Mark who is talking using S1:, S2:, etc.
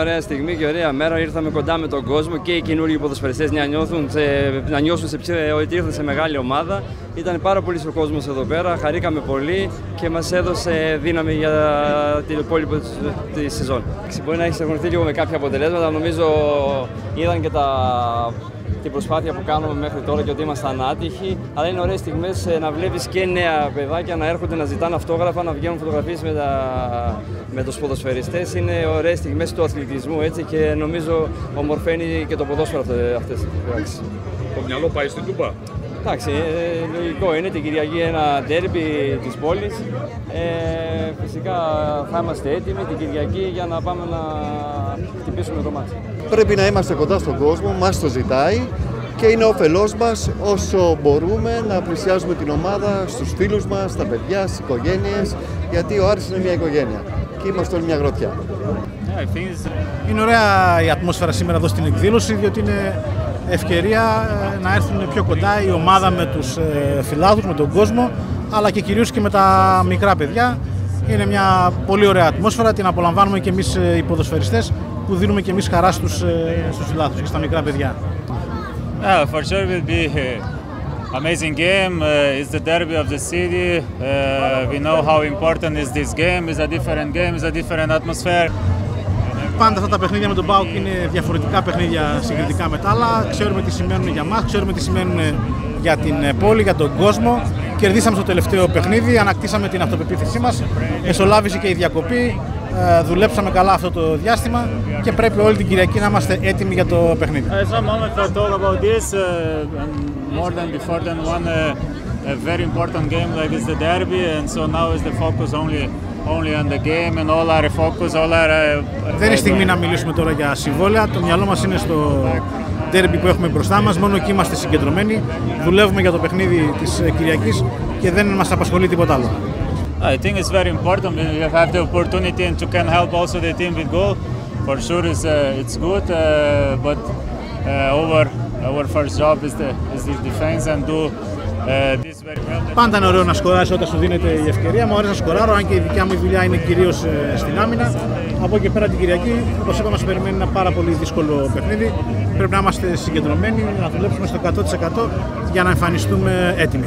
S1: ωραία στιγμή και ωραία μέρα. Ήρθαμε κοντά με τον κόσμο και οι καινούργιοι ποδοσφαιριστές να νιώσουν ότι ήρθαν σε μεγάλη ομάδα. Ήταν πάρα πολύ ο κόσμος εδώ πέρα, χαρήκαμε πολύ και μας έδωσε δύναμη για την υπόλοιπη τη σεζόν. Μπορεί να έχει στεγνωθεί λίγο με κάποια αποτελέσματα, νομίζω είδαν και την προσπάθεια που κάνουμε μέχρι τώρα και ότι ήμασταν άτυχοι, αλλά είναι ωραίες στιγμές να βλέπεις και νέα παιδάκια να έρχονται να ζητάνε αυτόγραφα, να βγαίνουν φωτογραφίες με τους ποδοσφαιριστές. Είναι ωραίες στιγμές του αθλητισμού έτσι, και νομίζω ομορφαίνει και το ποδόσφαιρο αυτές τις πράξεις.
S2: Το μυαλό πάει στην Τούμπα.
S1: Εντάξει, λογικό είναι την Κυριακή ένα ντέρμπι της πόλης. Φυσικά θα είμαστε έτοιμοι την Κυριακή για να πάμε να χτυπήσουμε το μάτι.
S3: Πρέπει να είμαστε κοντά στον κόσμο, μας το ζητάει και είναι όφελός μας όσο μπορούμε να πλησιάζουμε την ομάδα στους φίλους μας, στα παιδιά, στις οικογένειες, γιατί ο Άρης είναι μια οικογένεια και είμαστε όλοι μια γροθιά.
S4: Είναι ωραία η ατμόσφαιρα σήμερα εδώ στην εκδήλωση, διότι είναι ευκαιρία να έρθουν πιο κοντά η ομάδα με τους φιλάθλους, με τον κόσμο, αλλά και κυρίως και με τα μικρά παιδιά. Είναι μια πολύ ωραία ατμόσφαιρα, την απολαμβάνουμε και εμείς οι ποδοσφαιριστές που δίνουμε και εμείς χαρά στους φιλάθλους και στα μικρά παιδιά.
S5: Yeah, for sure it will be an amazing game. It's the derby of the city. We know how important is this game. It's a different game. It's a different atmosphere.
S4: Πάντα αυτά τα παιχνίδια με τον ΠΑΟΚ είναι διαφορετικά παιχνίδια συγκριτικά με τα άλλα. Ξέρουμε τι σημαίνουν για μας, ξέρουμε τι σημαίνουν για την πόλη, για τον κόσμο. Κερδίσαμε στο τελευταίο παιχνίδι, ανακτήσαμε την αυτοπεποίθησή μας, εσωλάβησε και η διακοπή, δουλέψαμε καλά αυτό το διάστημα και πρέπει όλη την Κυριακή να είμαστε έτοιμοι για το παιχνίδι.
S5: Some moments I talk about this, more than before than one a very important game like this, the derby, and so now is the focus only on the game and all our focus, all our.
S4: Δεν είναι στιγμή να μιλήσουμε τώρα για συμβόλαια. Το μυαλό μας είναι στο ντέρμπι που έχουμε μπροστά μας. Μόνο εκεί είμαστε συγκεντρωμένοι. Δουλεύουμε για το παιχνίδι της Κυριακής και δεν μας απασχολεί τίποτα άλλο.
S5: I think it's very important. We have the opportunity and to can help also the team with goal. For sure, it's good, but our first job is the defense and do.
S4: Πάντα είναι ωραίο να σκοράρεις όταν σου δίνεται η ευκαιρία. Μου αρέσει να σκοράρω, αν και η δικιά μου δουλειά είναι κυρίως στην άμυνα. Από εκεί πέρα την Κυριακή, όπως είπαμε, μας περιμένει ένα πάρα πολύ δύσκολο παιχνίδι. Πρέπει να είμαστε συγκεντρωμένοι, να δουλέψουμε στο 100% για να εμφανιστούμε έτοιμοι.